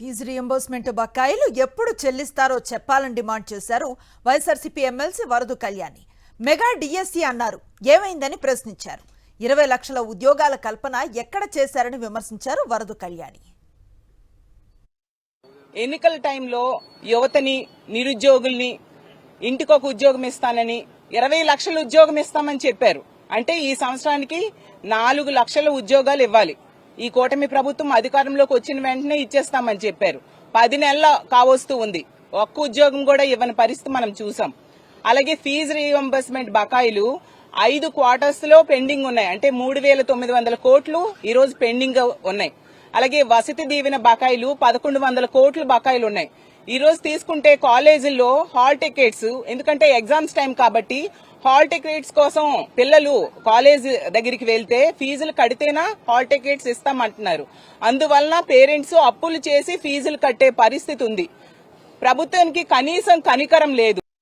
Fee reimbursement బకాయిలు ఎప్పుడు చెల్లిస్తారో చెప్పాలని డిమాండ్ చేశారు YSRCP MLC Varudu Kalyani. Mega DSC అన్నారు, ఏమైందని ప్రశ్నించారు. 20 లక్షల ఉద్యోగాల కల్పన ఎక్కడ చేశారని విమర్శించారు వరదు కళ్యాణి. ఎన్నికల టైంలో యువతని, నిరుద్యోగుల్ని ఇంటికొక ఉద్యోగం ఇస్తానని 20 లక్షల ఉద్యోగం ఇస్తామని చెప్పారు. అంటే ఈ సంవత్సరానికి 4 లక్షల ఉద్యోగాలు ఇవ్వాలి. ఈ కూటమి ప్రభుత్వం అధికారంలోకి వచ్చిన వెంటనే ఇచ్చేస్తామని చెప్పారు. 10 నెలలు కావస్తూ ఉంది, ఒక్క ఉద్యోగం కూడా ఇవ్వని పరిస్థితి మనం చూసాం. అలాగే ఫీజు రీఎంబర్స్మెంట్ బకాయిలు 5 క్వార్టర్స్ లో పెండింగ్ ఉన్నాయి. అంటే 3,900 కోట్లు ఈ రోజు పెండింగ్ ఉన్నాయి. అలాగే వసతి దీవెన బకాయిలు 1,100 కోట్ల బకాయిలు ఉన్నాయి. ఈ రోజు తీసుకుంటే కాలేజీల్లో హాల్ టికెట్స్, ఎందుకంటే ఎగ్జామ్స్ టైం కాబట్టి హాల్ టికెట్స్ కోసం పిల్లలు కాలేజ్ దగ్గరికి వెళ్తే ఫీజులు కడితేనా హాల్ టికెట్స్ ఇస్తామంటున్నారు. అందువలన పేరెంట్స్ అప్పులు చేసి ఫీజులు కట్టే పరిస్థితి ఉంది. ప్రభుత్వానికి కనీసం కనికరం లేదు.